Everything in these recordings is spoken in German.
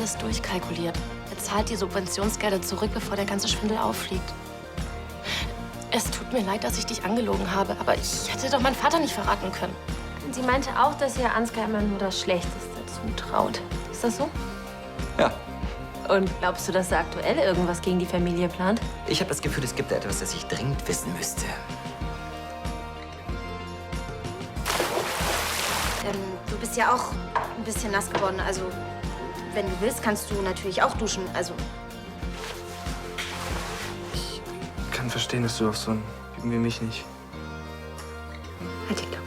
alles durchkalkuliert. Er zahlt die Subventionsgelder zurück, bevor der ganze Schwindel auffliegt. Es tut mir leid, dass ich dich angelogen habe, aber ich hätte doch meinen Vater nicht verraten können. Sie meinte auch, dass ihr Ansgar immer nur das Schlechteste zutraut. Ist das so? Ja. Und glaubst du, dass er aktuell irgendwas gegen die Familie plant? Ich habe das Gefühl, es gibt da etwas, das ich dringend wissen müsste. Du bist ja auch ein bisschen nass geworden. Also, wenn du willst, kannst du natürlich auch duschen. Also, Ich kann verstehen, dass du auf so einen Typen wie mich nicht. halt die Klappe.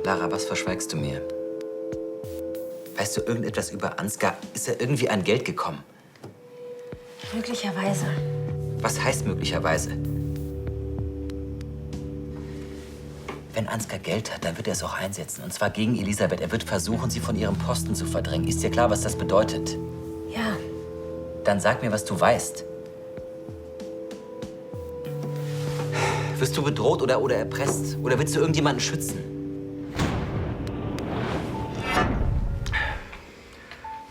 Lara, was verschweigst du mir? Weißt du irgendetwas über Ansgar? Ist er irgendwie an Geld gekommen? Möglicherweise. Was heißt möglicherweise? Wenn Ansgar Geld hat, dann wird er es auch einsetzen. Und zwar gegen Elisabeth. Er wird versuchen, sie von ihrem Posten zu verdrängen. Ist dir klar, was das bedeutet? Ja. Dann sag mir, was du weißt. Wirst du bedroht oder erpresst? Oder willst du irgendjemanden schützen?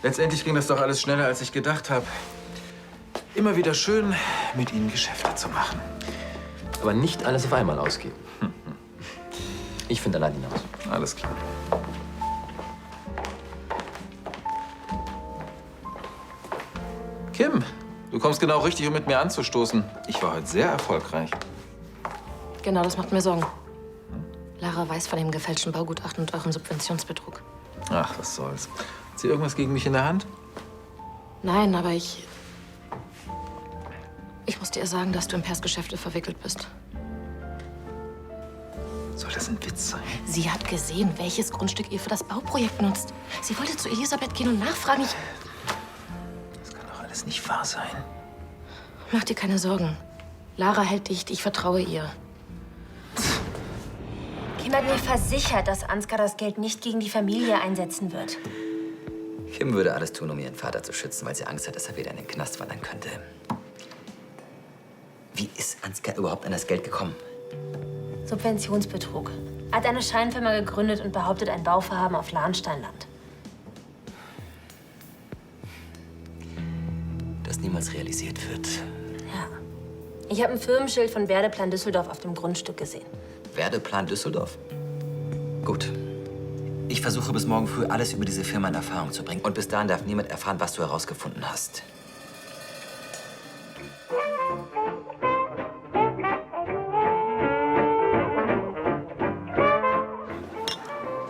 Letztendlich ging das doch alles schneller, als ich gedacht habe. Immer wieder schön, mit Ihnen Geschäfte zu machen. Aber nicht alles auf einmal ausgeben. Ich finde allein hinaus. Alles klar. Kim, du kommst genau richtig, um mit mir anzustoßen. Ich war heute sehr erfolgreich. Genau, das macht mir Sorgen. Lara weiß von dem gefälschten Baugutachten und eurem Subventionsbetrug. Ach, was soll's. Hat sie irgendwas gegen mich in der Hand? Nein, aber ich musste ihr sagen, dass du in Pers Geschäfte verwickelt bist. Soll das ein Witz sein? Sie hat gesehen, welches Grundstück ihr für das Bauprojekt nutzt. Sie wollte zu Elisabeth gehen und nachfragen. Das kann doch alles nicht wahr sein. Mach dir keine Sorgen. Lara hält dicht. Ich vertraue ihr. Kim hat mir versichert, dass Ansgar das Geld nicht gegen die Familie einsetzen wird. Kim würde alles tun, um ihren Vater zu schützen, weil sie Angst hat, dass er wieder in den Knast wandern könnte. Wie ist Ansgar überhaupt an das Geld gekommen? Subventionsbetrug. Er hat eine Scheinfirma gegründet und behauptet, ein Bauvorhaben auf Lahnsteinland. Das niemals realisiert wird. Ja. Ich habe ein Firmenschild von Werdeplan Düsseldorf auf dem Grundstück gesehen. Werdeplan Düsseldorf? Gut. Ich versuche bis morgen früh alles über diese Firma in Erfahrung zu bringen. Und bis dahin darf niemand erfahren, was du herausgefunden hast.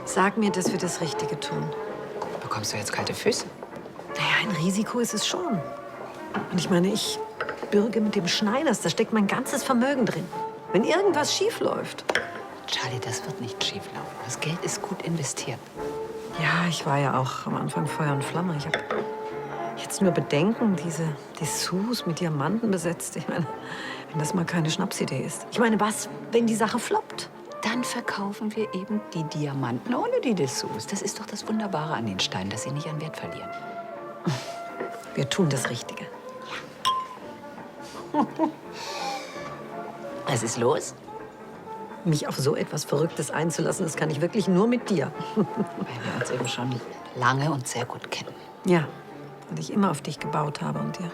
Sag mir, dass wir das Richtige tun. Bekommst du jetzt kalte Füße? Naja, ein Risiko ist es schon. Und ich meine, ich bürge mit dem Schneiders. Da steckt mein ganzes Vermögen drin. Wenn irgendwas schief läuft. Charlie, das wird nicht schief laufen. Das Geld ist gut investiert. Ja, ich war ja auch am Anfang Feuer und Flamme. Ich habe jetzt nur Bedenken, diese Dessous mit Diamanten besetzt. Ich meine, wenn das mal keine Schnapsidee ist. Ich meine, was, wenn die Sache floppt? Dann verkaufen wir eben die Diamanten ohne die Dessous. Das ist doch das Wunderbare an den Steinen, dass sie nicht an Wert verlieren. Wir tun das Richtige. Was ist los? Mich auf so etwas Verrücktes einzulassen, das kann ich wirklich nur mit dir. Weil wir uns eben schon lange und sehr gut kennen. Ja, weil ich immer auf dich gebaut habe und dir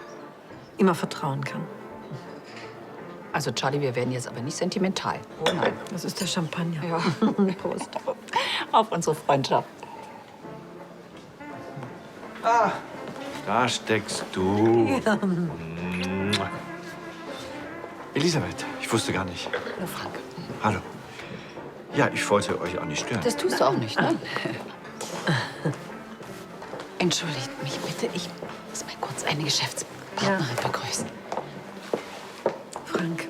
immer vertrauen kann. Also Charlie, wir werden jetzt aber nicht sentimental. Oh nein. Das ist der Champagner. Ja. Prost. Auf unsere Freundschaft. Da steckst du. Ja. Elisabeth, ich wusste gar nicht. Hallo Frank. Hallo. Ja, ich wollte euch auch nicht stören. Das tust du auch nicht, ne? Entschuldigt mich bitte, ich muss mal kurz eine Geschäftspartnerin begrüßen. Frank,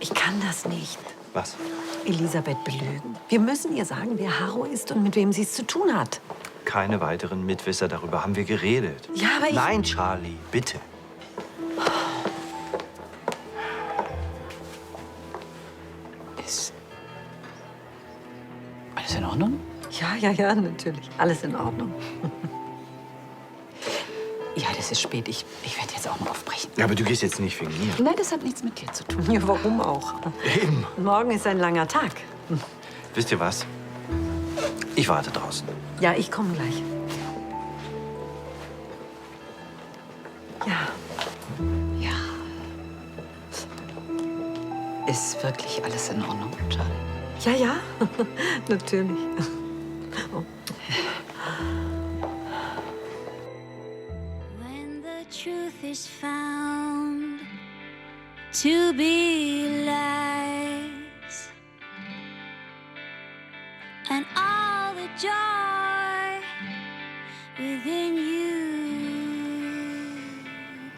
ich kann das nicht. Was? Elisabeth belügen. Wir müssen ihr sagen, wer Harro ist und mit wem sie es zu tun hat. Keine weiteren Mitwisser, darüber haben wir geredet. Ja, aber ich... Nein, Charlie, bitte. Ist alles in Ordnung? Ja, natürlich. Alles in Ordnung. Ja, das ist spät. Ich werde jetzt auch mal aufbrechen. Ja, aber du gehst jetzt nicht wegen mir. Nein, das hat nichts mit dir zu tun. Ja, warum auch? Eben. Morgen ist ein langer Tag. Wisst ihr was? Ich warte draußen. Ja, ich komme gleich. Ja. Ja. Ist wirklich alles in Ordnung, Charlie? Ja, natürlich. Oh. When the truth is found to be lies, and all the joy within you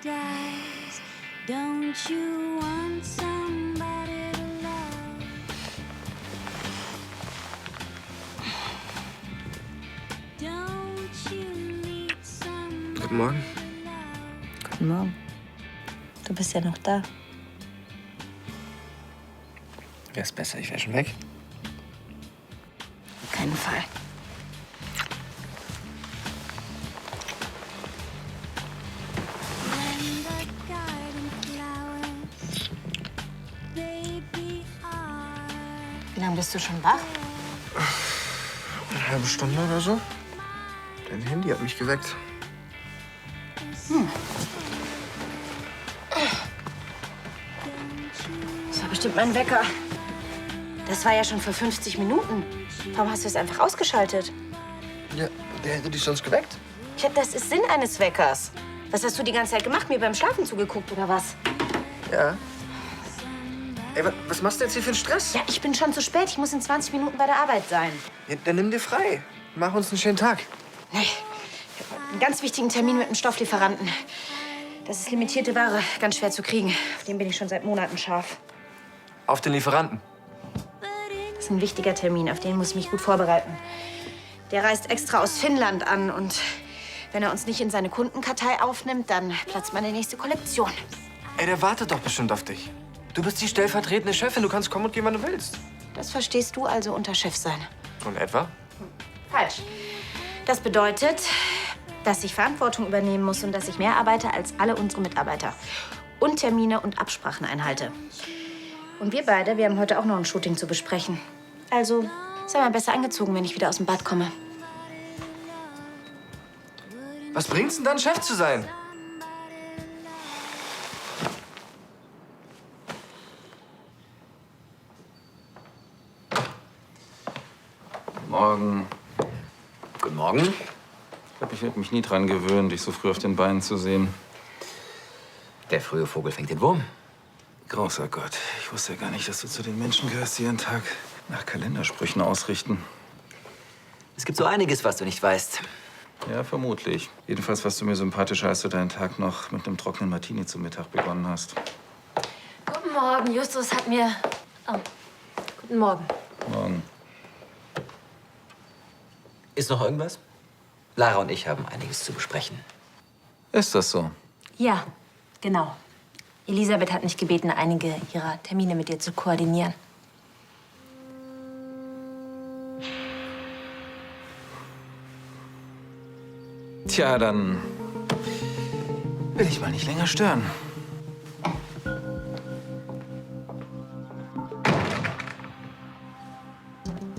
dies, don't you want somebody to love? Don't you need somebody? Guten Morgen. Guten Morgen. Du bist ja noch da. Wär's besser, ich wär schon weg. Auf keinen Fall. When the garden flowers, baby, are Wie lange bist du schon wach? Eine halbe Stunde oder so. Dein Handy hat mich geweckt. Das war bestimmt mein Wecker. Das war ja schon vor 50 Minuten. Warum hast du es einfach ausgeschaltet? Ja, der hätte dich sonst geweckt. Ja, das ist Sinn eines Weckers. Was hast du die ganze Zeit gemacht? Mir beim Schlafen zugeguckt oder was? Ja. Ey, was machst du jetzt hier für einen Stress? Ja, ich bin schon zu spät. Ich muss in 20 Minuten bei der Arbeit sein. Ja, dann nimm dir frei. Mach uns einen schönen Tag. Nee, ich hab einen ganz wichtigen Termin mit einem Stofflieferanten. Das ist limitierte Ware, ganz schwer zu kriegen. Auf den bin ich schon seit Monaten scharf. Auf den Lieferanten. Das ist ein wichtiger Termin, auf den muss ich mich gut vorbereiten. Der reist extra aus Finnland an und wenn er uns nicht in seine Kundenkartei aufnimmt, dann platzt meine nächste Kollektion. Ey, der wartet doch bestimmt auf dich. Du bist die stellvertretende Chefin. Du kannst kommen und gehen, wann du willst. Das verstehst du also unter Chef sein? Und etwa? Falsch. Das bedeutet, dass ich Verantwortung übernehmen muss und dass ich mehr arbeite als alle unsere Mitarbeiter. Und Termine und Absprachen einhalte. Und wir beide, wir haben heute auch noch ein Shooting zu besprechen. Also sei mal besser angezogen, wenn ich wieder aus dem Bad komme. Was bringt's denn dann, Chef zu sein? Morgen. Guten Morgen. Ich glaube, ich werde mich nie dran gewöhnen, dich so früh auf den Beinen zu sehen. Der frühe Vogel fängt den Wurm. Großer Gott, ich wusste ja gar nicht, dass du zu den Menschen gehörst, die jeden Tag nach Kalendersprüchen ausrichten. Es gibt so einiges, was du nicht weißt. Ja, vermutlich. Jedenfalls warst du mir sympathischer, als du deinen Tag noch mit einem trockenen Martini zum Mittag begonnen hast. Guten Morgen, Justus hat mir... Oh, guten Morgen. Morgen. Ist noch irgendwas? Lara und ich haben einiges zu besprechen. Ist das so? Ja, genau. Elisabeth hat mich gebeten, einige ihrer Termine mit dir zu koordinieren. Tja, dann will ich mal nicht länger stören.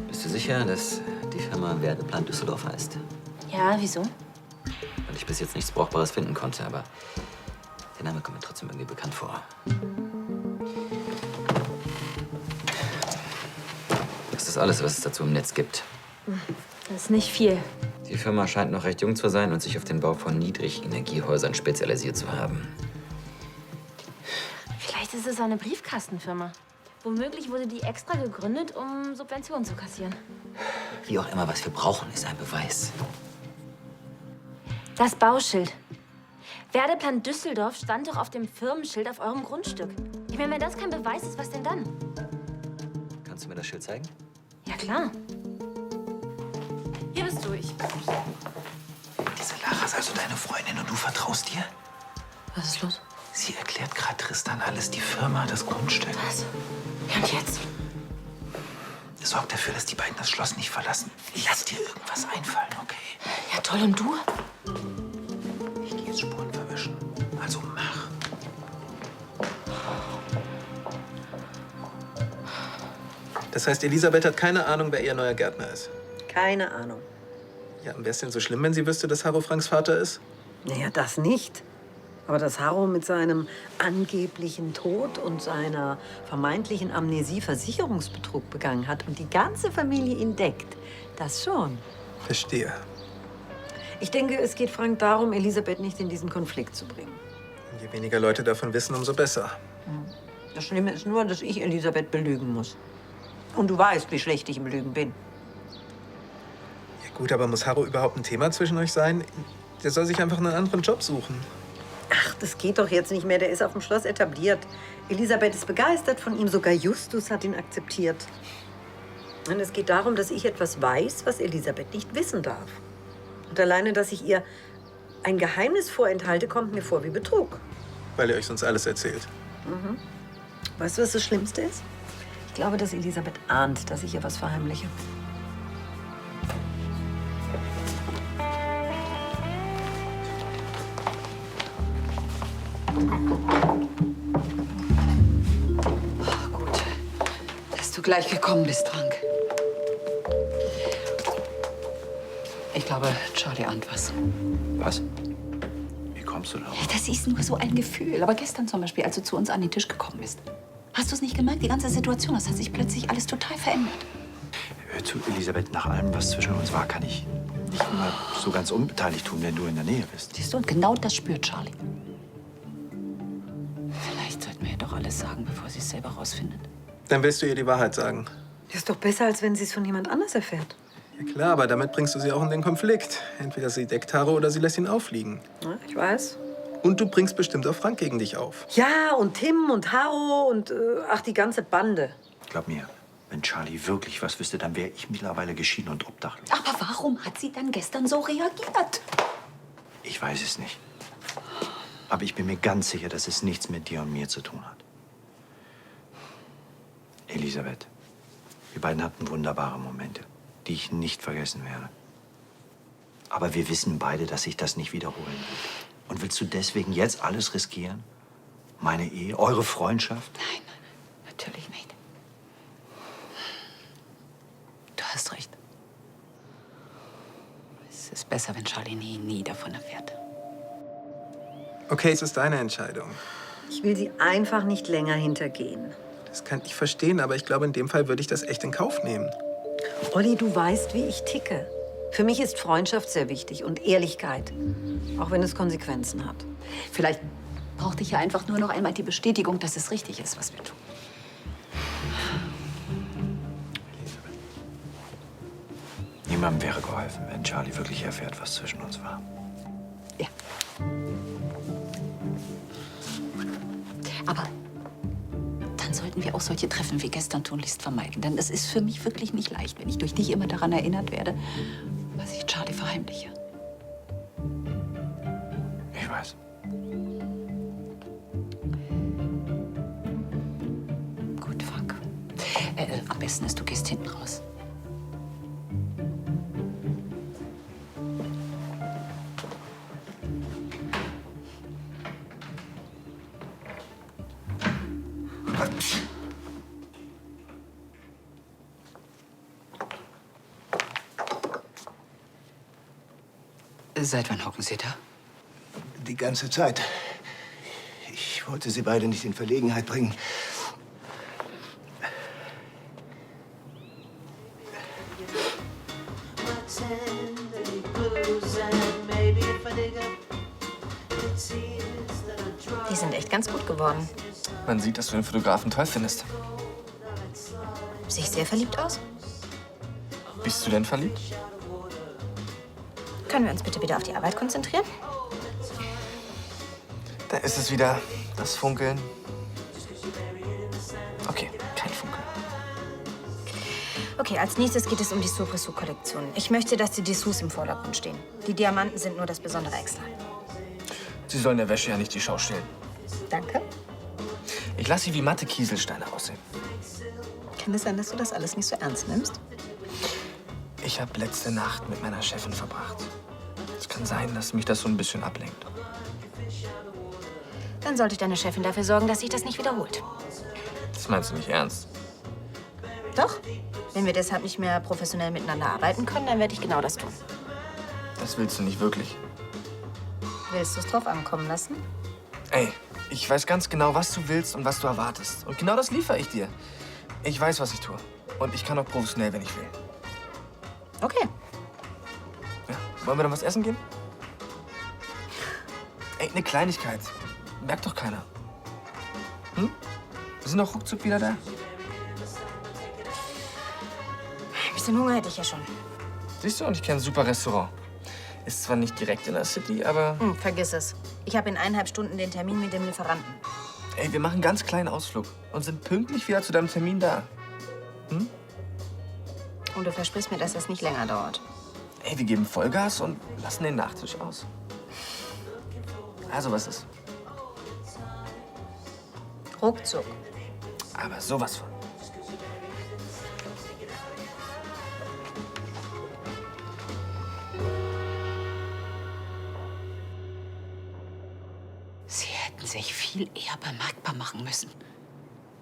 Bist du sicher, dass die Firma Werdeplan Düsseldorf heißt? Ja, wieso? Weil ich bis jetzt nichts Brauchbares finden konnte, aber Der Name kommt mir trotzdem irgendwie bekannt vor. Das ist alles, was es dazu im Netz gibt. Das ist nicht viel. Die Firma scheint noch recht jung zu sein und sich auf den Bau von Niedrigenergiehäusern spezialisiert zu haben. Vielleicht ist es eine Briefkastenfirma. Womöglich wurde die extra gegründet, um Subventionen zu kassieren. Wie auch immer, was wir brauchen, ist ein Beweis. Das Bauschild. Werdeplan Düsseldorf stand doch auf dem Firmenschild auf eurem Grundstück. Ich meine, wenn das kein Beweis ist, was denn dann? Kannst du mir das Schild zeigen? Ja, klar. Hier bist du. Diese Lara ist also deine Freundin und du vertraust ihr? Was ist los? Sie erklärt gerade Tristan alles, die Firma, das Grundstück. Was? Ja, und jetzt? Sorg dafür, dass die beiden das Schloss nicht verlassen. Lass dir irgendwas einfallen, okay? Ja, toll. Und du? Ich gehe jetzt Spuren verwischen. Also mach. Das heißt, Elisabeth hat keine Ahnung, wer ihr neuer Gärtner ist. Keine Ahnung. Ja, und wäre es denn so schlimm, wenn sie wüsste, dass Harro Franks Vater ist? Naja, das nicht. Aber dass Harro mit seinem angeblichen Tod und seiner vermeintlichen Amnesie Versicherungsbetrug begangen hat und die ganze Familie ihn deckt, das schon. Verstehe. Ich denke, es geht Frank darum, Elisabeth nicht in diesen Konflikt zu bringen. Und je weniger Leute davon wissen, umso besser. Das Schlimme ist nur, dass ich Elisabeth belügen muss. Und du weißt, wie schlecht ich im Lügen bin. Ja gut, aber muss Harro überhaupt ein Thema zwischen euch sein? Der soll sich einfach einen anderen Job suchen. Ach, das geht doch jetzt nicht mehr. Der ist auf dem Schloss etabliert. Elisabeth ist begeistert von ihm. Sogar Justus hat ihn akzeptiert. Und es geht darum, dass ich etwas weiß, was Elisabeth nicht wissen darf. Und alleine, dass ich ihr ein Geheimnis vorenthalte, kommt mir vor wie Betrug. Weil ihr euch sonst alles erzählt. Weißt du, was das Schlimmste ist? Ich glaube, dass Elisabeth ahnt, dass ich ihr was verheimliche. Gut, dass du gleich gekommen bist, Frank. Ich glaube, Charlie ahnt was. Was? Wie kommst du darauf? Das ist nur so ein Gefühl. Aber gestern zum Beispiel, als du zu uns an den Tisch gekommen bist, hast du es nicht gemerkt? Die ganze Situation, das hat sich plötzlich alles total verändert. Hör zu, Elisabeth, nach allem, was zwischen uns war, kann ich nicht immer so ganz unbeteiligt tun, wenn du in der Nähe bist. Siehst du, und genau das spürt Charlie. Vielleicht sollten wir ihr doch alles sagen, bevor sie es selber rausfindet. Dann willst du ihr die Wahrheit sagen. Das ist doch besser, als wenn sie es von jemand anders erfährt. Ja klar, aber damit bringst du sie auch in den Konflikt. Entweder sie deckt Harro oder sie lässt ihn auffliegen. Ja, ich weiß. Und du bringst bestimmt auch Frank gegen dich auf. Ja, und Tim und Harro und ach, die ganze Bande. Glaub mir, wenn Charlie wirklich was wüsste, dann wäre ich mittlerweile geschieden und obdachlos. Aber warum hat sie dann gestern so reagiert? Ich weiß es nicht. Aber ich bin mir ganz sicher, dass es nichts mit dir und mir zu tun hat. Elisabeth, wir beiden hatten wunderbare Momente, die ich nicht vergessen werde. Aber wir wissen beide, dass sich das nicht wiederholen wird. Und willst du deswegen jetzt alles riskieren? Meine Ehe, eure Freundschaft? Nein, natürlich nicht. Du hast recht. Es ist besser, wenn Charlie nie davon erfährt. Okay, es ist deine Entscheidung. Ich will sie einfach nicht länger hintergehen. Das kann ich verstehen, aber ich glaube, in dem Fall würde ich das echt in Kauf nehmen. Olli, du weißt, wie ich ticke. Für mich ist Freundschaft sehr wichtig und Ehrlichkeit. Auch wenn es Konsequenzen hat. Vielleicht brauchte ich ja einfach nur noch einmal die Bestätigung, dass es richtig ist, was wir tun. Niemandem wäre geholfen, wenn Charlie wirklich erfährt, was zwischen uns war. Ja. Aber dann sollten wir auch solche Treffen wie gestern tunlichst vermeiden. Denn es ist für mich wirklich nicht leicht, wenn ich durch dich immer daran erinnert werde, was ich Charlie verheimliche. Ich weiß. Gut, Frank. Am besten ist, du gehst hinten raus. Seit wann hocken Sie da? Die ganze Zeit. Ich wollte Sie beide nicht in Verlegenheit bringen. Die sind echt ganz gut geworden. Man sieht, dass du den Fotografen toll findest. Sehe ich sehr verliebt aus? Bist du denn verliebt? Können wir uns bitte wieder auf die Arbeit konzentrieren? Da ist es wieder, das Funkeln. Okay, kein Funkeln. Okay, als nächstes geht es um die Sopresso-Kollektion. Ich möchte, dass die Dessous im Vordergrund stehen. Die Diamanten sind nur das besondere Extra. Sie sollen der Wäsche ja nicht die Schau stehlen. Danke. Ich lasse sie wie matte Kieselsteine aussehen. Kann es sein, dass du das alles nicht so ernst nimmst? Ich habe letzte Nacht mit meiner Chefin verbracht. Es kann sein, dass mich das so ein bisschen ablenkt. Dann sollte deine Chefin dafür sorgen, dass sich das nicht wiederholt. Das meinst du nicht ernst? Doch. Wenn wir deshalb nicht mehr professionell miteinander arbeiten können, dann werde ich genau das tun. Das willst du nicht wirklich. Willst du es drauf ankommen lassen? Ey, ich weiß ganz genau, was du willst und was du erwartest. Und genau das liefere ich dir. Ich weiß, was ich tue. Und ich kann auch professionell, wenn ich will. Okay. Ja, wollen wir dann was essen gehen? Ey, eine Kleinigkeit. Merkt doch keiner. Hm? Wir sind doch ruckzuck wieder da. Ein bisschen Hunger hätte ich ja schon. Siehst du, und ich kenne ein super Restaurant. Ist zwar nicht direkt in der City, aber... Vergiss es. Ich habe in 1,5 Stunden den Termin mit dem Lieferanten. Ey, wir machen einen ganz kleinen Ausflug und sind pünktlich wieder zu deinem Termin da. Hm? Und du versprichst mir, dass das nicht länger dauert. Ey, wir geben Vollgas und lassen den Nachtisch aus. Also, was ist? Ruckzuck. Aber sowas von. Sie hätten sich viel eher bemerkbar machen müssen.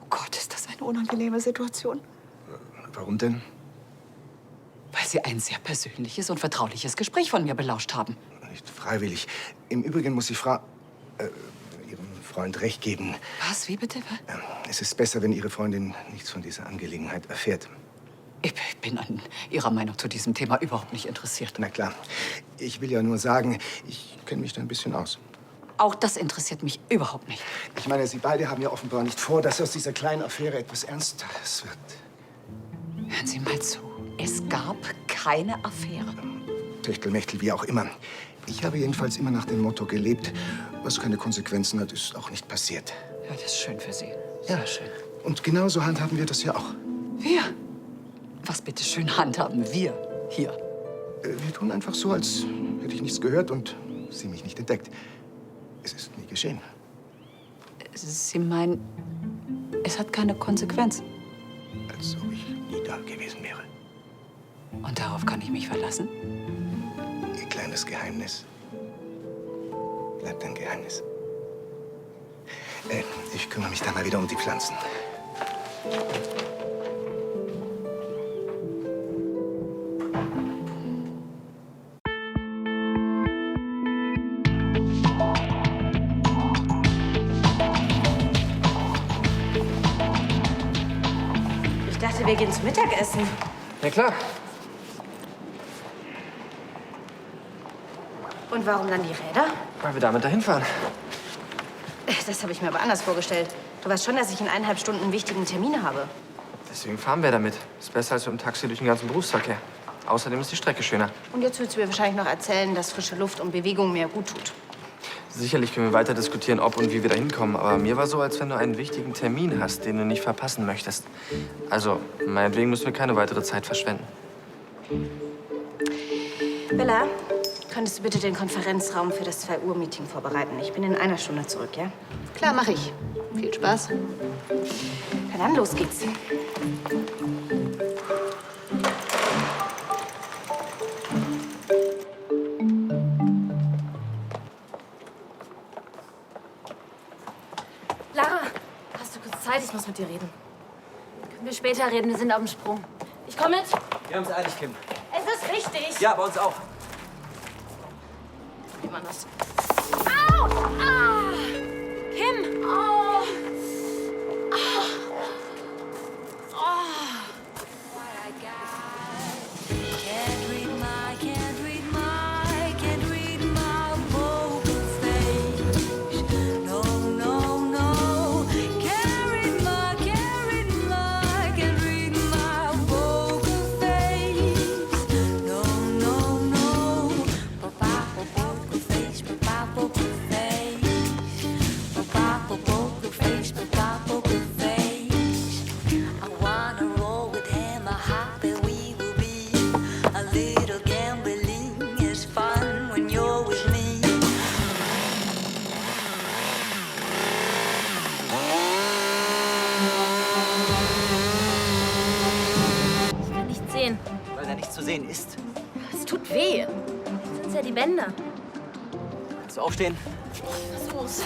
Oh Gott, ist das eine unangenehme Situation. Warum denn? Weil Sie ein sehr persönliches und vertrauliches Gespräch von mir belauscht haben. Nicht freiwillig. Im Übrigen muss ich Ihrem Freund recht geben. Was? Wie bitte? Es ist besser, wenn Ihre Freundin nichts von dieser Angelegenheit erfährt. Ich bin an Ihrer Meinung zu diesem Thema überhaupt nicht interessiert. Na klar. Ich will ja nur sagen, ich kenne mich da ein bisschen aus. Auch das interessiert mich überhaupt nicht. Ich meine, Sie beide haben ja offenbar nicht vor, dass aus dieser kleinen Affäre etwas Ernstes wird. Hören Sie mal zu. Es gab keine Affäre. Techtelmechtel, wie auch immer. Ich habe jedenfalls immer nach dem Motto gelebt, was keine Konsequenzen hat, ist auch nicht passiert. Ja, das ist schön für Sie. Ja, Sehr schön. Und genauso handhaben wir das ja auch. Wir? Was bitte schön handhaben wir hier? Wir tun einfach so, als hätte ich nichts gehört und Sie mich nicht entdeckt. Es ist nie geschehen. Sie meinen, es hat keine Konsequenz? Als ob ich nie da gewesen wäre. Und darauf kann ich mich verlassen? Ihr kleines Geheimnis bleibt ein Geheimnis. Ich kümmere mich dann mal wieder um die Pflanzen. Ich dachte, wir gehen zum Mittagessen. Ja, klar. Und warum dann die Räder? Weil wir damit dahin fahren. Das habe ich mir aber anders vorgestellt. Du weißt schon, dass ich in 1,5 Stunden einen wichtigen Termin habe. Deswegen fahren wir damit. Ist besser als mit dem Taxi durch den ganzen Berufsverkehr. Außerdem ist die Strecke schöner. Und jetzt willst du mir wahrscheinlich noch erzählen, dass frische Luft und Bewegung mir gut tut. Sicherlich können wir weiter diskutieren, ob und wie wir da hinkommen. Aber mir war so, als wenn du einen wichtigen Termin hast, den du nicht verpassen möchtest. Also, meinetwegen müssen wir keine weitere Zeit verschwenden. Bella, könntest du bitte den Konferenzraum für das 2-Uhr-Meeting vorbereiten? Ich bin in 1 Stunde zurück, ja? Klar, mache ich. Viel Spaß. Na dann, los geht's. Lara, hast du kurz Zeit? Ich muss mit dir reden. Können wir später reden? Wir sind auf dem Sprung. Ich komme mit. Wir haben es eilig, Kim. Es ist wichtig. Ja, bei uns auch. Wie man das. Au! Ah! Kim! Oh. Ich kann nichts sehen. Weil da nichts zu sehen ist. Es tut weh. Das sind ja die Bänder. Kannst du aufstehen? Versuch's.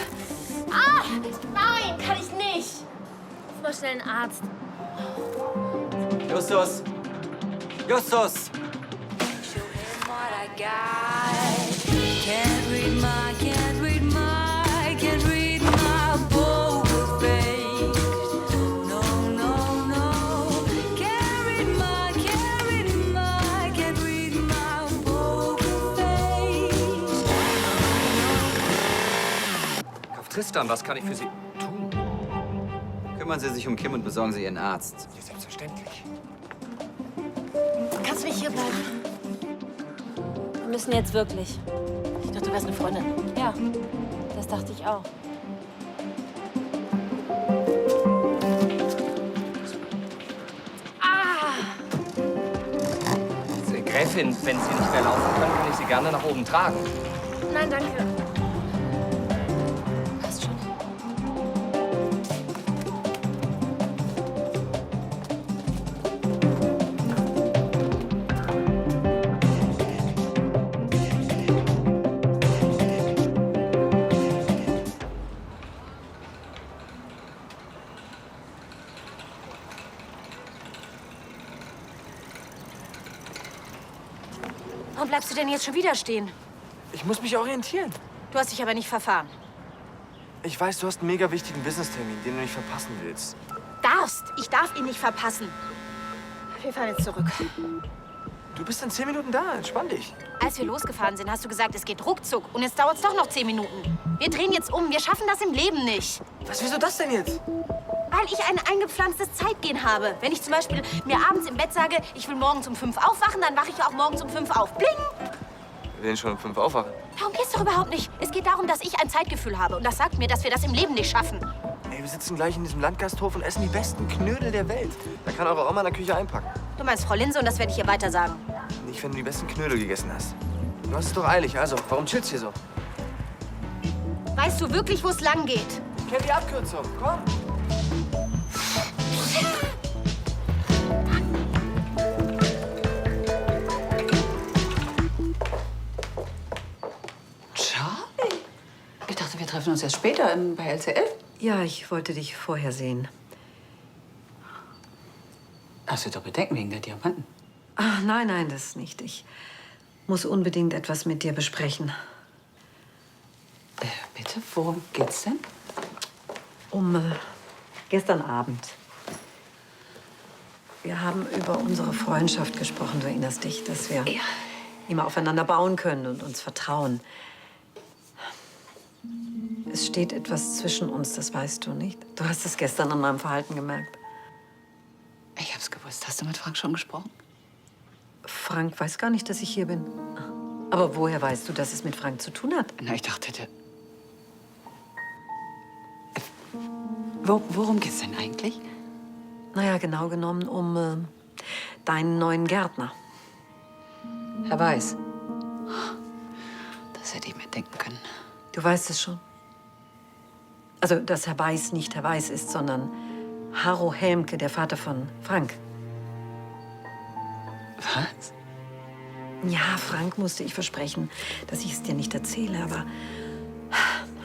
Ah! Nein, kann ich nicht. Ruf mal schnell einen Arzt. Justus! Justus! Tristan, was kann ich für Sie tun? Kümmern Sie sich um Kim und besorgen Sie Ihren Arzt. Ja, selbstverständlich. Kannst du nicht hier bleiben? Wir müssen jetzt wirklich. Ich dachte, du wärst eine Freundin. Ja, das dachte ich auch. Gräfin, wenn Sie nicht mehr laufen können, kann ich Sie gerne nach oben tragen. Nein, danke. Passt schon. Warum bleibst du denn jetzt schon wieder stehen? Ich muss mich orientieren. Du hast dich aber nicht verfahren. Ich weiß, du hast einen mega wichtigen Business-Termin, den du nicht verpassen willst. Darfst. Ich darf ihn nicht verpassen. Wir fahren jetzt zurück. Du bist in 10 Minuten da. Entspann dich. Als wir losgefahren sind, hast du gesagt, es geht ruckzuck. Und jetzt dauert es doch noch 10 Minuten. Wir drehen jetzt um. Wir schaffen das im Leben nicht. Was, wieso das denn jetzt? Weil ich ein eingepflanztes Zeitgehen habe. Wenn ich zum Beispiel mir abends im Bett sage, ich will morgens um 5 aufwachen, dann wache ich auch morgens um 5 auf. Bling! Wir werden schon um 5 aufwachen. Darum geht's doch überhaupt nicht. Es geht darum, dass ich ein Zeitgefühl habe. Und das sagt mir, dass wir das im Leben nicht schaffen. Ey, wir sitzen gleich in diesem Landgasthof und essen die besten Knödel der Welt. Da kann eure Oma in der Küche einpacken. Du meinst Frau Linse und das werde ich ihr weiter sagen. Nicht, wenn du die besten Knödel gegessen hast. Du hast es doch eilig. Also, warum chillst du hier so? Weißt du wirklich, wo es lang geht? Ich kenn die Abkürzung. Komm. Charlie? Ich dachte, wir treffen uns erst später bei LCL. Ja, ich wollte dich vorher sehen. Hast du doch Bedenken wegen der Diamanten? Ach, nein, nein, das nicht. Ich muss unbedingt etwas mit dir besprechen. Bitte, worum geht's denn? Um gestern Abend. Wir haben über unsere Freundschaft gesprochen, du erinnerst dich, dass wir immer aufeinander bauen können und uns vertrauen. Es steht etwas zwischen uns, das weißt du nicht. Du hast es gestern an meinem Verhalten gemerkt. Ich hab's gewusst. Hast du mit Frank schon gesprochen? Frank weiß gar nicht, dass ich hier bin. Aber woher weißt du, dass es mit Frank zu tun hat? Na, ich dachte, worum geht's denn eigentlich? Naja, genau genommen um deinen neuen Gärtner. Herr Weiß. Das hätte ich mir denken können. Du weißt es schon. Also, dass Herr Weiß nicht Herr Weiß ist, sondern Harro Helmke, der Vater von Frank. Was? Ja, Frank musste ich versprechen, dass ich es dir nicht erzähle, aber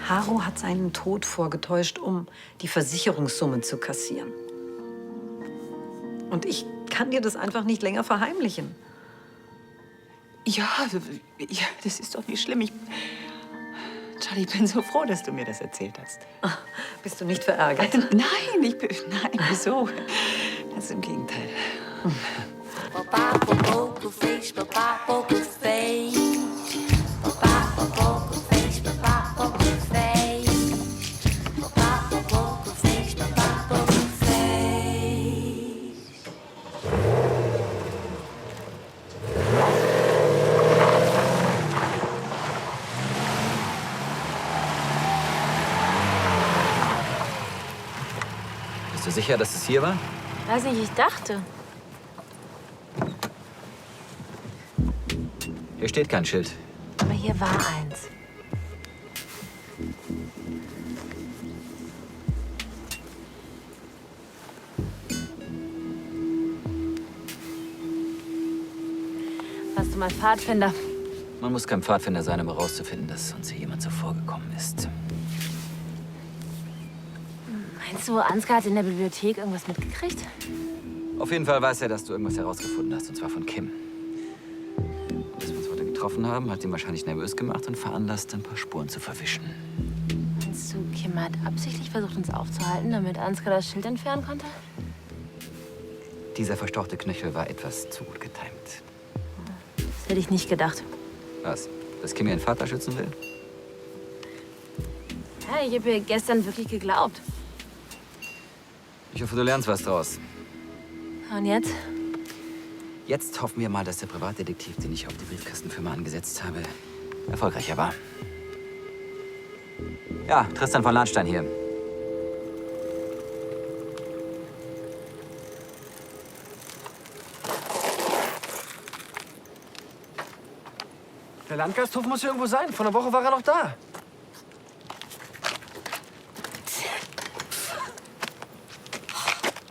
Harro hat seinen Tod vorgetäuscht, um die Versicherungssumme zu kassieren. Und ich kann dir das einfach nicht länger verheimlichen. Ja, das ist doch nicht schlimm. Charlie, ich bin so froh, dass du mir das erzählt hast. Bist du nicht verärgert? Nein, nein, wieso? Das ist im Gegenteil. Bist du sicher, dass es hier war? Weiß nicht, ich dachte. Hier steht kein Schild. Aber hier war eins. Warst du mal Pfadfinder? Man muss kein Pfadfinder sein, um herauszufinden, dass uns hier jemand zuvorgekommen ist. Meinst du, Ansgar hat in der Bibliothek irgendwas mitgekriegt? Auf jeden Fall weiß er, dass du irgendwas herausgefunden hast, und zwar von Kim. Als wir uns heute getroffen haben, hat ihn wahrscheinlich nervös gemacht und veranlasst, ein paar Spuren zu verwischen. Meinst du, Kim hat absichtlich versucht, uns aufzuhalten, damit Ansgar das Schild entfernen konnte? Dieser verstauchte Knöchel war etwas zu gut getimt. Das hätte ich nicht gedacht. Was? Dass Kim ihren Vater schützen will? Ja, ich habe ihr gestern wirklich geglaubt. Ich hoffe, du lernst was draus. Und jetzt? Jetzt hoffen wir mal, dass der Privatdetektiv, den ich auf die Briefkastenfirma angesetzt habe, erfolgreicher war. Ja, Tristan von Lahnstein hier. Der Landgasthof muss hier irgendwo sein. Vor einer Woche war er noch da.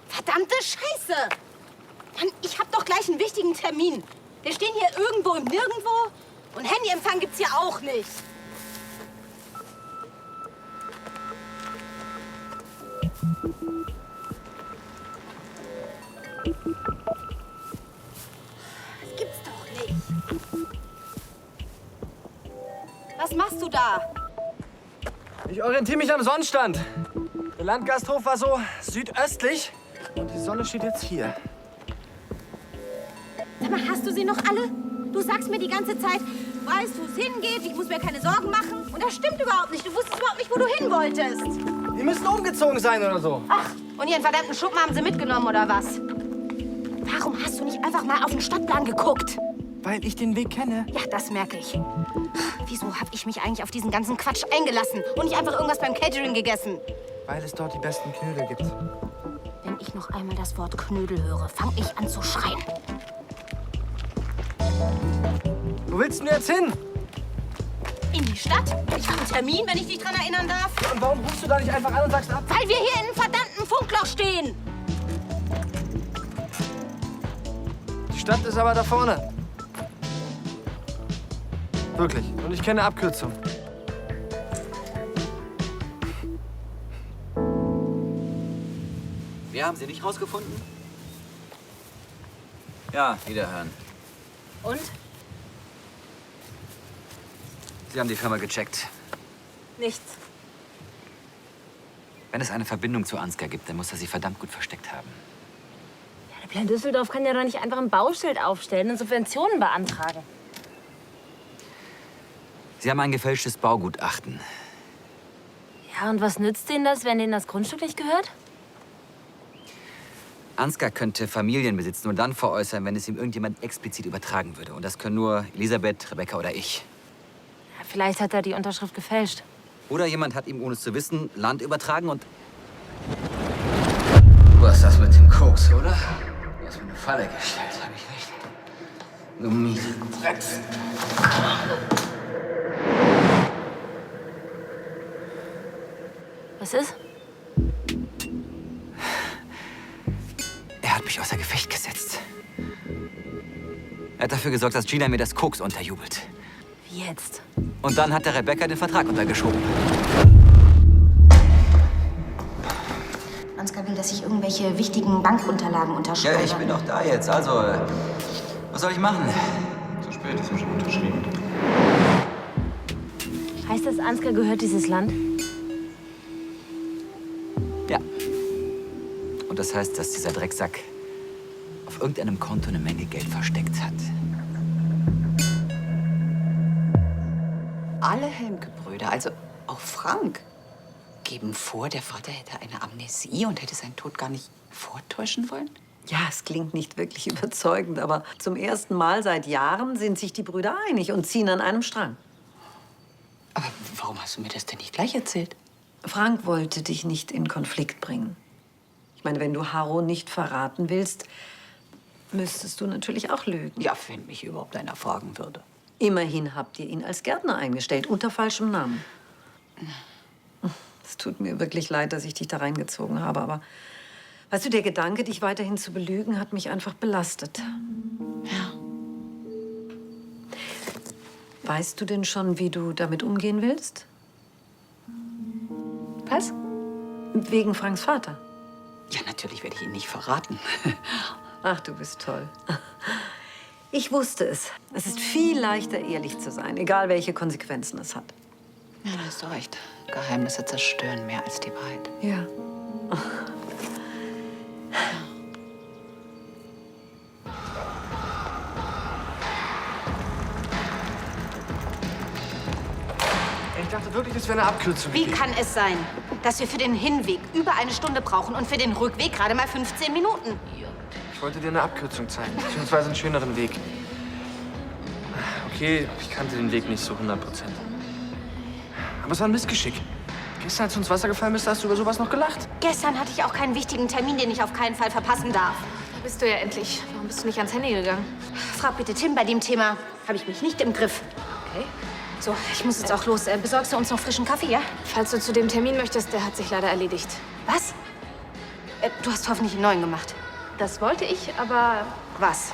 Verdammte Scheiße! Mann, ich hab doch gleich einen wichtigen Termin. Wir stehen hier irgendwo im Nirgendwo und Handyempfang gibt's hier auch nicht. Das gibt's doch nicht. Was machst du da? Ich orientiere mich am Sonnenstand. Der Landgasthof war so südöstlich und die Sonne steht jetzt hier. Sag mal, hast du sie noch alle? Du sagst mir die ganze Zeit, du weißt, wo es hingeht, ich muss mir keine Sorgen machen. Und das stimmt überhaupt nicht. Du wusstest überhaupt nicht, wo du hin wolltest. Die müssen umgezogen sein oder so. Ach, und ihren verdammten Schuppen haben sie mitgenommen, oder was? Warum hast du nicht einfach mal auf den Stadtplan geguckt? Weil ich den Weg kenne. Ja, das merke ich. Wieso habe ich mich eigentlich auf diesen ganzen Quatsch eingelassen und nicht einfach irgendwas beim Catering gegessen? Weil es dort die besten Knödel gibt. Wenn ich noch einmal das Wort Knödel höre, fange ich an zu schreien. Wo willst du denn jetzt hin? In die Stadt? Ich habe einen Termin, wenn ich dich dran erinnern darf. Und warum rufst du da nicht einfach an und sagst ab? Weil wir hier in einem verdammten Funkloch stehen. Die Stadt ist aber da vorne. Wirklich. Und ich kenne Abkürzung. Wir haben sie nicht rausgefunden? Ja, wiederhören. Und? Sie haben die Firma gecheckt. Nichts. Wenn es eine Verbindung zu Ansgar gibt, dann muss er sie verdammt gut versteckt haben. Ja, der Plan Düsseldorf kann ja doch nicht einfach ein Bauschild aufstellen und Subventionen beantragen. Sie haben ein gefälschtes Baugutachten. Ja, und was nützt denen das, wenn denen das Grundstück nicht gehört? Ansgar könnte Familienbesitz nur dann veräußern, wenn es ihm irgendjemand explizit übertragen würde. Und das können nur Elisabeth, Rebecca oder ich. Ja, vielleicht hat er die Unterschrift gefälscht. Oder jemand hat ihm, ohne es zu wissen, Land übertragen und... Du hast das mit dem Koks, oder? Du hast mir eine Falle gestellt, hab ich recht? Du miese Drecks. Was ist? Er hat mich außer Gefecht gesetzt. Er hat dafür gesorgt, dass Gina mir das Koks unterjubelt. Wie jetzt? Und dann hat der Rebecca den Vertrag untergeschoben. Ansgar will, dass ich irgendwelche wichtigen Bankunterlagen unterschreibe. Ja, ich bin doch da jetzt. Also, was soll ich machen? Zu spät, ist ja schon unterschrieben. Heißt das, Ansgar gehört dieses Land? Ja. Und das heißt, dass dieser Drecksack auf irgendeinem Konto eine Menge Geld versteckt hat. Alle Helmke-Brüder, also auch Frank, geben vor, der Vater hätte eine Amnesie und hätte seinen Tod gar nicht vortäuschen wollen. Ja, es klingt nicht wirklich überzeugend, aber zum ersten Mal seit Jahren sind sich die Brüder einig und ziehen an einem Strang. Aber warum hast du mir das denn nicht gleich erzählt? Frank wollte dich nicht in Konflikt bringen. Ich meine, wenn du Harro nicht verraten willst, müsstest du natürlich auch lügen. Ja, wenn mich überhaupt einer fragen würde. Immerhin habt ihr ihn als Gärtner eingestellt, unter falschem Namen. Es tut mir wirklich leid, dass ich dich da reingezogen habe, aber weißt du, der Gedanke, dich weiterhin zu belügen, hat mich einfach belastet. Ja. Weißt du denn schon, wie du damit umgehen willst? Was? Wegen Franks Vater. Ja, natürlich werde ich ihn nicht verraten. Ach, du bist toll. Ich wusste es. Es ist viel leichter, ehrlich zu sein, egal welche Konsequenzen es hat. Ja, da hast du recht. Geheimnisse zerstören mehr als die Wahrheit. Ja. Ich dachte wirklich, das wäre eine Abkürzung. Wie kann es sein, dass wir für den Hinweg über eine Stunde brauchen und für den Rückweg gerade mal 15 Minuten? Ich wollte dir eine Abkürzung zeigen, beziehungsweise einen schöneren Weg. Okay, ich kannte den Weg nicht so 100%. Aber es war ein Missgeschick. Gestern, als du ins Wasser gefallen bist, hast du über sowas noch gelacht. Gestern hatte ich auch keinen wichtigen Termin, den ich auf keinen Fall verpassen darf. Da bist du ja endlich. Warum bist du nicht ans Handy gegangen? Frag bitte Tim, bei dem Thema habe ich mich nicht im Griff. Okay. So, ich muss jetzt auch los. Besorgst du uns noch frischen Kaffee, ja? Falls du zu dem Termin möchtest, der hat sich leider erledigt. Was? Du hast hoffentlich einen neuen gemacht. Das wollte ich, aber Was?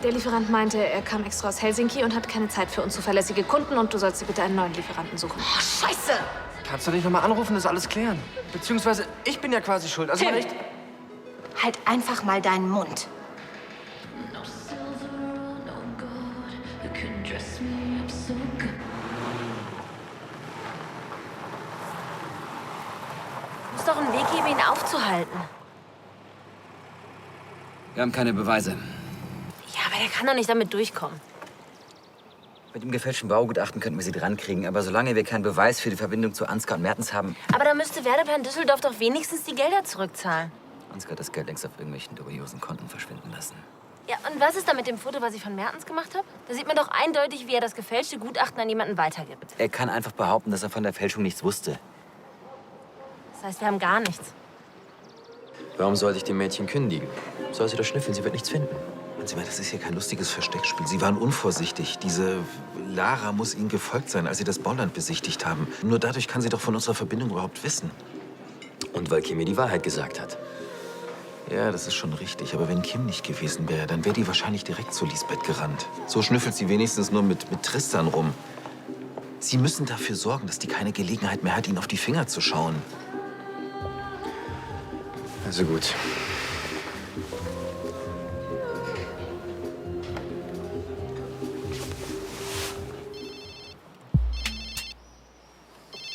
der Lieferant meinte, er kam extra aus Helsinki und hat keine Zeit für unzuverlässige Kunden und du sollst dir bitte einen neuen Lieferanten suchen. Oh, Scheiße! Kannst du nicht noch mal anrufen, das alles klären? Beziehungsweise, ich bin ja quasi schuld. Also Tim, wenn ich... halt einfach mal deinen Mund. Du musst doch einen Weg geben, ihn aufzuhalten. Wir haben keine Beweise. Ja, aber der kann doch nicht damit durchkommen. Mit dem gefälschten Baugutachten könnten wir sie drankriegen. Aber solange wir keinen Beweis für die Verbindung zu Ansgar und Mertens haben... Aber da müsste Werdeplan Düsseldorf doch wenigstens die Gelder zurückzahlen. Ansgar hat das Geld längst auf irgendwelchen dubiosen Konten verschwinden lassen. Ja, und was ist da mit dem Foto, was ich von Mertens gemacht habe? Da sieht man doch eindeutig, wie er das gefälschte Gutachten an jemanden weitergibt. Er kann einfach behaupten, dass er von der Fälschung nichts wusste. Das heißt, wir haben gar nichts. Warum sollte ich dem Mädchen kündigen? Soll sie doch schnüffeln, sie wird nichts finden. Sie meinen, das ist hier kein lustiges Versteckspiel. Sie waren unvorsichtig. Diese Lara muss Ihnen gefolgt sein, als Sie das Bauland besichtigt haben. Nur dadurch kann sie doch von unserer Verbindung überhaupt wissen. Und weil Kim mir die Wahrheit gesagt hat. Ja, das ist schon richtig. Aber wenn Kim nicht gewesen wäre, dann wäre die wahrscheinlich direkt zu Lisbeth gerannt. So schnüffelt sie wenigstens nur mit Tristan rum. Sie müssen dafür sorgen, dass die keine Gelegenheit mehr hat, Ihnen auf die Finger zu schauen. Also gut.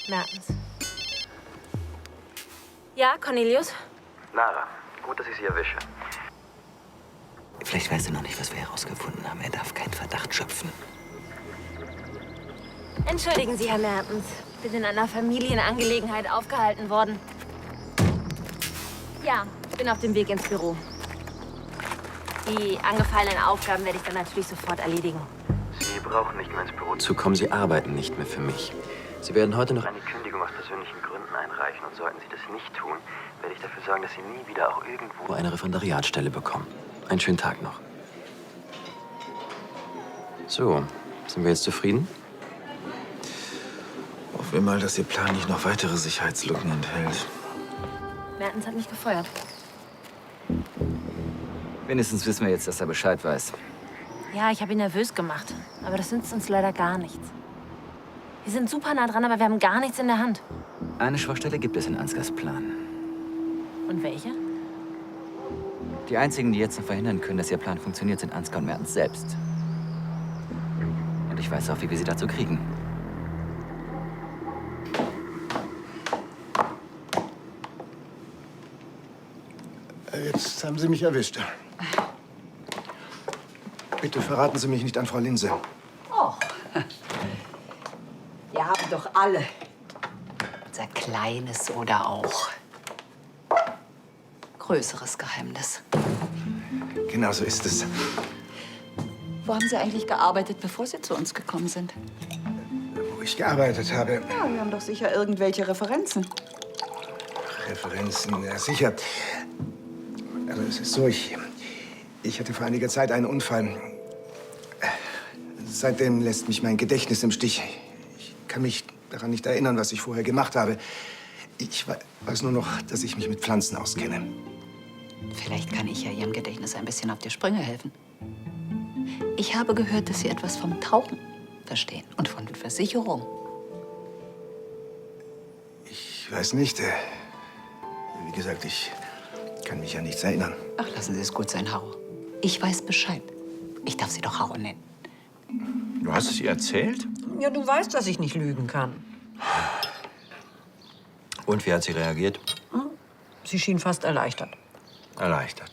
Mertens. Ja, Cornelius? Lara, gut, dass ich Sie erwische. Vielleicht weißt du noch nicht, was wir herausgefunden haben. Er darf keinen Verdacht schöpfen. Entschuldigen Sie, Herr Mertens. Wir sind in einer Familienangelegenheit aufgehalten worden. Ja, ich bin auf dem Weg ins Büro. Die angefallenen Aufgaben werde ich dann natürlich sofort erledigen. Sie brauchen nicht mehr ins Büro zu kommen. Sie arbeiten nicht mehr für mich. Sie werden heute noch eine Kündigung aus persönlichen Gründen einreichen. Und sollten Sie das nicht tun, werde ich dafür sorgen, dass Sie nie wieder auch irgendwo eine Referendariatstelle bekommen. Einen schönen Tag noch. So, sind wir jetzt zufrieden? Hoffen wir mal, dass Ihr Plan nicht noch weitere Sicherheitslücken enthält. Mertens hat mich gefeuert. Wenigstens wissen wir jetzt, dass er Bescheid weiß. Ja, ich habe ihn nervös gemacht. Aber das nützt uns leider gar nichts. Wir sind super nah dran, aber wir haben gar nichts in der Hand. Eine Schwachstelle gibt es in Ansgars Plan. Und welche? Die einzigen, die jetzt noch verhindern können, dass ihr Plan funktioniert, sind Ansgar und Mertens selbst. Und ich weiß auch, wie wir sie dazu kriegen. jetzt haben Sie mich erwischt. Bitte verraten Sie mich nicht an Frau Linse. Och, wir haben doch alle unser kleines oder auch größeres Geheimnis. Genau so ist es. Wo haben Sie eigentlich gearbeitet, bevor Sie zu uns gekommen sind? Wo ich gearbeitet habe. Ja, wir haben doch sicher irgendwelche Referenzen. Referenzen, ja sicher. Also es ist so, ich hatte vor einiger Zeit einen Unfall. Seitdem lässt mich mein Gedächtnis im Stich. Ich kann mich daran nicht erinnern, was ich vorher gemacht habe. Ich weiß nur noch, dass ich mich mit Pflanzen auskenne. Vielleicht kann ich ja Ihrem Gedächtnis ein bisschen auf die Sprünge helfen. Ich habe gehört, dass Sie etwas vom Tauchen verstehen und von Versicherung. Ich weiß nicht. Wie gesagt, ich kann mich an nichts erinnern. Ach, lassen Sie es gut sein, Haro. Ich weiß Bescheid. Ich darf Sie doch Haro nennen. Du hast es ihr erzählt? Ja, du weißt, dass ich nicht lügen kann. Und wie hat sie reagiert? Sie schien fast erleichtert. Erleichtert.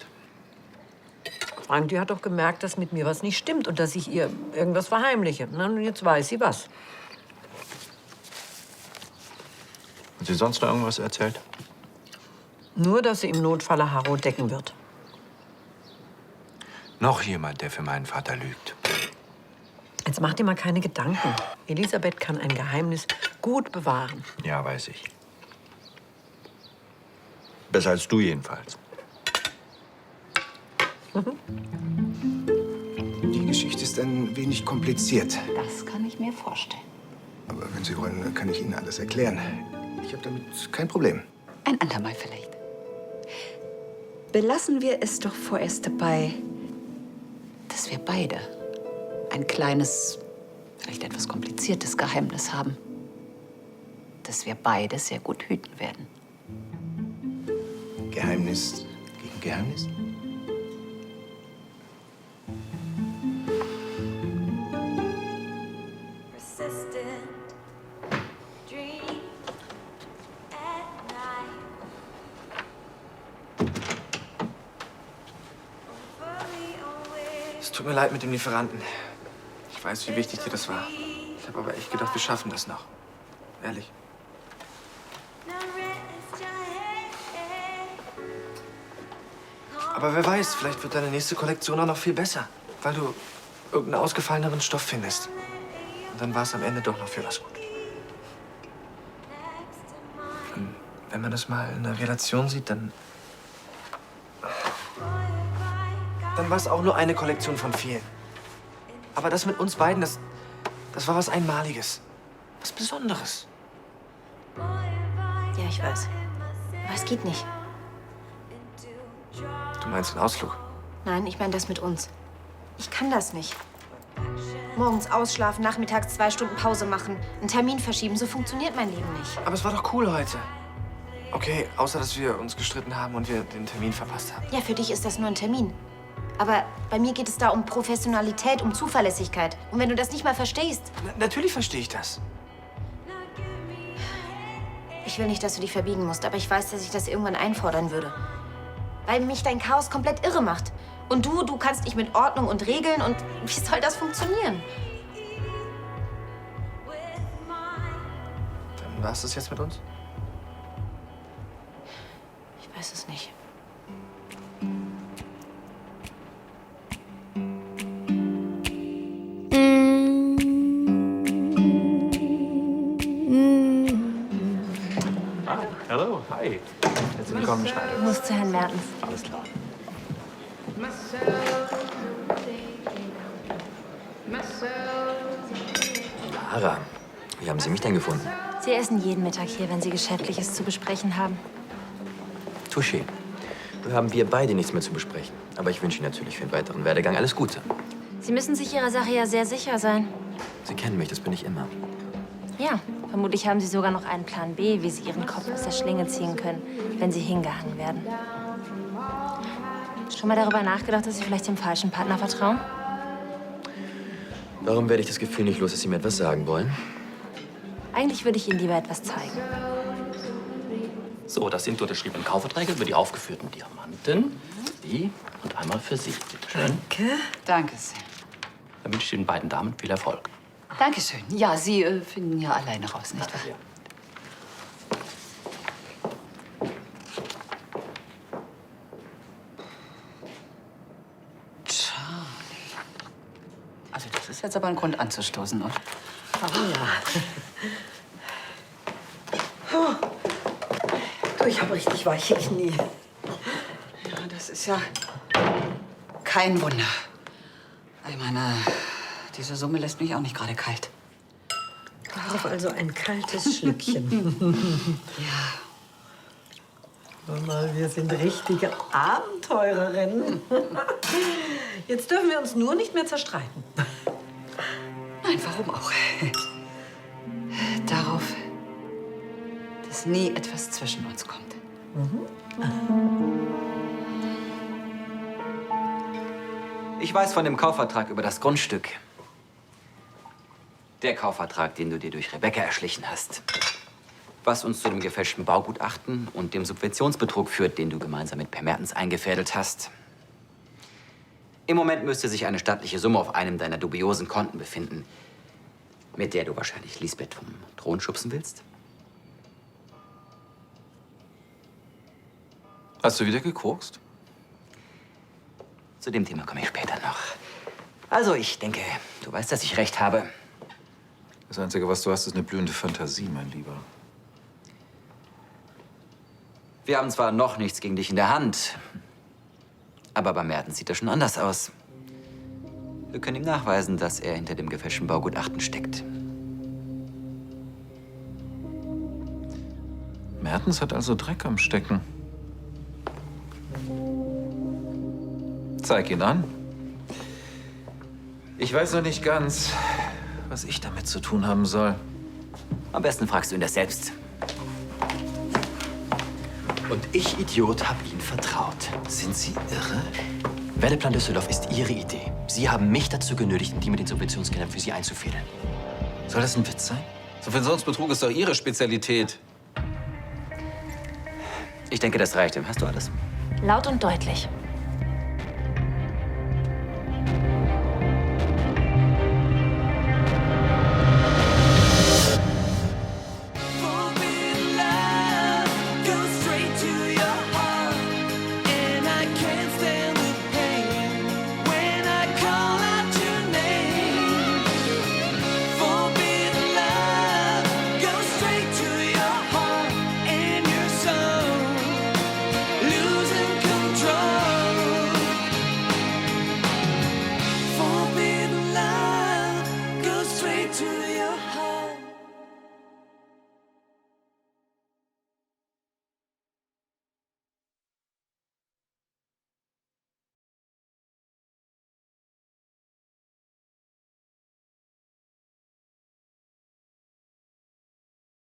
Frank, die hat doch gemerkt, dass mit mir was nicht stimmt und dass ich ihr irgendwas verheimliche. Na, und jetzt weiß sie was. Hat sie sonst noch irgendwas erzählt? Nur, dass sie im Notfall Haro decken wird. Noch jemand, der für meinen Vater lügt. Jetzt mach dir mal keine Gedanken. Elisabeth kann ein Geheimnis gut bewahren. Ja, weiß ich. Besser als du jedenfalls. Die Geschichte ist ein wenig kompliziert. Das kann ich mir vorstellen. Aber wenn Sie wollen, kann ich Ihnen alles erklären. Ich habe damit kein Problem. Ein andermal vielleicht. Belassen wir es doch vorerst dabei, dass wir beide ein kleines, vielleicht etwas kompliziertes Geheimnis haben, das wir beide sehr gut hüten werden. Geheimnis gegen Geheimnis? Es tut mir leid mit dem Lieferanten. Ich weiß, wie wichtig dir das war. Ich habe aber echt gedacht, wir schaffen das noch. Ehrlich. Aber wer weiß, vielleicht wird deine nächste Kollektion auch noch viel besser, weil du irgendeinen ausgefalleneren Stoff findest. Und dann war es am Ende doch noch für was gut. Und wenn man das mal in einer Relation sieht, dann war es auch nur eine Kollektion von vielen. Aber das mit uns beiden, das war was Einmaliges. Was Besonderes. Ja, ich weiß. Aber es geht nicht. Du meinst den Ausflug? Nein, ich meine das mit uns. Ich kann das nicht. Morgens ausschlafen, nachmittags 2 Stunden Pause machen, einen Termin verschieben. So funktioniert mein Leben nicht. Aber es war doch cool heute. Okay, außer dass wir uns gestritten haben und wir den Termin verpasst haben. Ja, für dich ist das nur ein Termin. Aber bei mir geht es da um Professionalität, um Zuverlässigkeit. Und wenn du das nicht mal verstehst... Natürlich verstehe ich das. Ich will nicht, dass du dich verbiegen musst, aber ich weiß, dass ich das irgendwann einfordern würde. Weil mich dein Chaos komplett irre macht. Und du kannst nicht mit Ordnung und Regeln und wie soll das funktionieren? Dann war es das jetzt mit uns? Ich weiß es nicht. Hallo, hi. Herzlich willkommen, Schneider. Ich muss zu Herrn Mertens. Alles klar. Lara, wie haben Sie mich denn gefunden? Sie essen jeden Mittag hier, wenn Sie Geschäftliches zu besprechen haben. Touché. Nun haben wir beide nichts mehr zu besprechen. Aber ich wünsche Ihnen natürlich für den weiteren Werdegang alles Gute. Sie müssen sich Ihrer Sache ja sehr sicher sein. Sie kennen mich, das bin ich immer. Ja, vermutlich haben Sie sogar noch einen Plan B, wie Sie Ihren Kopf aus der Schlinge ziehen können, wenn Sie hingehangen werden. Schon mal darüber nachgedacht, dass Sie vielleicht dem falschen Partner vertrauen? Warum werde ich das Gefühl nicht los, dass Sie mir etwas sagen wollen? Eigentlich würde ich Ihnen lieber etwas zeigen. So, das sind die unterschriebenen Kaufverträge über die aufgeführten Diamanten. Die und einmal für Sie. Bitte schön. Danke. Danke sehr. Dann wünsche ich den beiden Damen viel Erfolg. Dankeschön. Ja, Sie finden ja alleine raus, nicht wahr? Ja. Also das ist jetzt aber ein Grund anzustoßen, oder? Oh ja. Du, ich habe richtig weiche Knie. Ja, das ist ja kein Wunder. Ich meine, diese Summe lässt mich auch nicht gerade kalt. Darauf also ein kaltes Schlückchen. Ja. Hör mal, wir sind richtige Abenteurerinnen. Jetzt dürfen wir uns nur nicht mehr zerstreiten. Nein, warum auch? Darauf, dass nie etwas zwischen uns kommt. Ich weiß von dem Kaufvertrag über das Grundstück. Der Kaufvertrag, den du dir durch Rebecca erschlichen hast. Was uns zu dem gefälschten Baugutachten und dem Subventionsbetrug führt, den du gemeinsam mit Per Mertens eingefädelt hast. Im Moment müsste sich eine stattliche Summe auf einem deiner dubiosen Konten befinden, mit der du wahrscheinlich Lisbeth vom Thron schubsen willst. Hast du wieder gekokst? Zu dem Thema komme ich später noch. Also, ich denke, du weißt, dass ich recht habe. Das Einzige, was du hast, ist eine blühende Fantasie, mein Lieber. Wir haben zwar noch nichts gegen dich in der Hand, aber bei Mertens sieht das schon anders aus. Wir können ihm nachweisen, dass er hinter dem gefälschten Baugutachten steckt. Mertens hat also Dreck am Stecken. Zeig ihn an. Ich weiß noch nicht ganz, was ich damit zu tun haben soll. Am besten fragst du ihn das selbst. Und ich, Idiot, habe Ihnen vertraut. Sind Sie irre? Wendeplan Düsseldorf ist Ihre Idee. Sie haben mich dazu genötigt, die mit den Subventionsgeldern für Sie einzufädeln. Soll das ein Witz sein? Subventionsbetrug ist doch Ihre Spezialität. Ich denke, das reicht. Hast du alles? Laut und deutlich.